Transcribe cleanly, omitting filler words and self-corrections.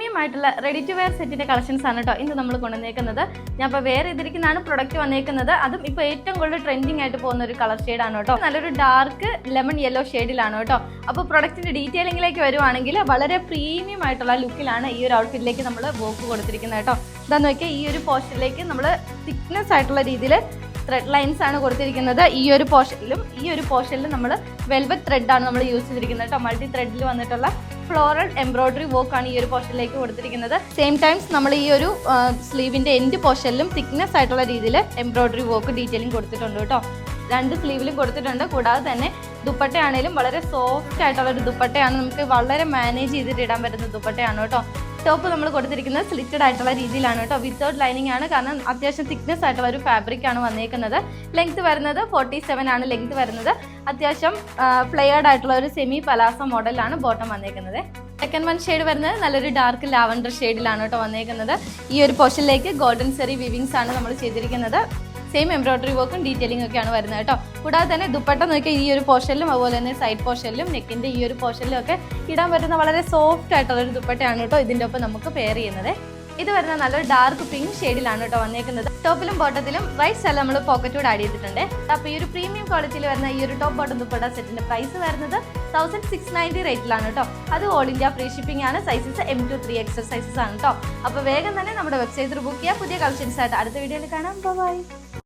Premium ആയിട്ടുള്ള ready to wear സെറ്റിന്റെ collections ആണ് കേട്ടോ ഇന്ന് നമ്മൾ കൊണ്ടുവന്നേക്കുന്നത്. ഞാൻ ഇപ്പോൾ വേറെ ഇതിരിക്കുന്നതാണ് പ്രൊഡക്റ്റ് വന്നേക്കുന്നത്. അതും ഇപ്പോൾ ഏറ്റവും കൂടുതൽ ട്രെൻഡിങ് ആയിട്ട് പോകുന്ന ഒരു കളർ ഷെയ്ഡാണ് കേട്ടോ. നല്ലൊരു ഡാർക്ക് ലെമൺ യെല്ലോ ഷെയ്ഡിലാണ് കേട്ടോ. അപ്പോൾ പ്രൊഡക്റ്റിന്റെ ഡീറ്റെയിലിംഗിലേക്ക് വരുവാണെങ്കിൽ വളരെ പ്രീമിയം ആയിട്ടുള്ള ലുക്കിലാണ് ഈ ഒരു ഔട്ട്ഫിറ്റിലേക്ക് നമ്മൾ വർക്ക് കൊടുത്തിരിക്കുന്നത് കേട്ടോ. ഇതാന്ന് നോക്കിയാൽ ഈ ഒരു പോർഷനിലേക്ക് നമ്മൾ തിക്നെസ് ആയിട്ടുള്ള രീതിയിൽ ത്രെഡ് ലൈൻസ് ആണ് കൊടുത്തിരിക്കുന്നത്. ഈ ഒരു പോർഷനിലും നമ്മൾ വെൽവെറ്റ് ത്രെഡാണ് നമ്മൾ യൂസ് ചെയ്തിരിക്കുന്നത് കേട്ടോ. മൾട്ടി ത്രെഡിൽ വന്നിട്ടുള്ള ഫ്ലോറൽ എംബ്രോയിഡറി വർക്ക് ആണ് ഈ ഒരു പോർഷനിലേക്ക് കൊടുത്തിരിക്കുന്നത്. സെയിം ടൈംസ് നമ്മൾ ഈ ഒരു സ്ലീവിന്റെ എൻഡ് പോർഷനിലും തിക്നെസ് ആയിട്ടുള്ള രീതിയിൽ എംബ്രോയിഡറി വർക്ക് ഡീറ്റെയിലിംഗ് കൊടുത്തിട്ടുണ്ട് കേട്ടോ. രണ്ട് സ്ലീവിലും കൊടുത്തിട്ടുണ്ട്. കൂടാതെ തന്നെ ദുപ്പട്ടയാണേലും വളരെ സോഫ്റ്റ് ആയിട്ടുള്ള ഒരു ദുപ്പട്ടയാണ്. നമുക്ക് വളരെ മാനേജ് ചെയ്തിട്ട് ഇടാൻ പറ്റുന്ന ദുപ്പട്ടയാണ് കേട്ടോ. ടോപ്പ് നമ്മൾ കൊടുത്തിരിക്കുന്നത് സ്ലിറ്റഡ് ആയിട്ടുള്ള രീതിയിലാണ് കേട്ടോ. വിത്തൗട്ട് ലൈനിങ് ആണ്, കാരണം അത്യാവശ്യം തിക്നെസ് ആയിട്ടുള്ള ഒരു ഫാബ്രിക് ആണ് വന്നേക്കുന്നത്. ലെങ്ത് വരുന്നത് 47 ആണ് ലെങ്ത് വരുന്നത്. അത്യാവശ്യം ഫ്ലെയർഡ് ആയിട്ടുള്ള ഒരു സെമി പലാസോ മോഡലാണ് ബോട്ടം വന്നേക്കുന്നത്. സെക്കൻഡ് വൺ ഷെയ്ഡ് വരുന്നത് നല്ലൊരു ഡാർക്ക് ലാവൻഡർ ഷെയ്ഡിലാണ് കേട്ടോ വന്നേക്കുന്നത്. ഈ ഒരു പോർഷനിലേക്ക് ഗോൾഡൻ സെറി വിവിങ്സ് ആണ് നമ്മൾ ചെയ്തിരിക്കുന്നത്. സെയിം എംബ്രോയിഡറി വർക്കും ഡീറ്റെയിലിംഗ് ഒക്കെയാണ് വരുന്നത് കേട്ടോ. കൂടാതെ തന്നെ ദുപ്പട്ട നോക്കിയാൽ ഈ ഒരു പോർഷനിലും അതുപോലെ തന്നെ സൈഡ് പോർഷനിലും നെക്കിൻ്റെ ഈ ഒരു പോർഷനിലും ഒക്കെ ഇടാൻ പറ്റുന്ന വളരെ സോഫ്റ്റ് ആയിട്ടുള്ള ഒരു ദുപ്പട്ടയാണ് കേട്ടോ ഇതിൻ്റെ ഒപ്പം നമുക്ക് പെയർ ചെയ്യുന്നത്. ഇത് വരുന്ന നല്ലൊരു ഡാർക്ക് പിങ്ക് ഷെയ്ഡിലാണ് കേട്ടോ വന്നേക്കുന്നത്. ടോപ്പിലും ബോട്ടത്തിലും റൈറ്റ് സൈഡിൽ നമ്മൾ പോക്കറ്റ് കൂടെ ആഡ് ചെയ്തിട്ടുണ്ട്. അപ്പോൾ ഈ ഒരു പ്രീമിയം ക്വാളിറ്റിയിൽ വരുന്ന ഈ ഒരു ടോപ്പ് ബോട്ടം ദുപ്പട്ട സെറ്റിന്റെ പ്രൈസ് വരുന്നത് 1690 റേറ്റിലാണ് കേട്ടോ. അത് ഓൾ ഇന്ത്യ ഫ്രീ ഷിപ്പിംഗ് ആണ്. Sizes M to 3XL sizes ആണ് കേട്ടോ. അപ്പോൾ വേഗം തന്നെ നമ്മുടെ വെബ്സൈറ്റിൽ ബുക്ക് ചെയ്യുക. പുതിയ കളക്ഷൻസ് ആയിട്ട് അടുത്ത വീഡിയോയിൽ കാണാം. ബൈ.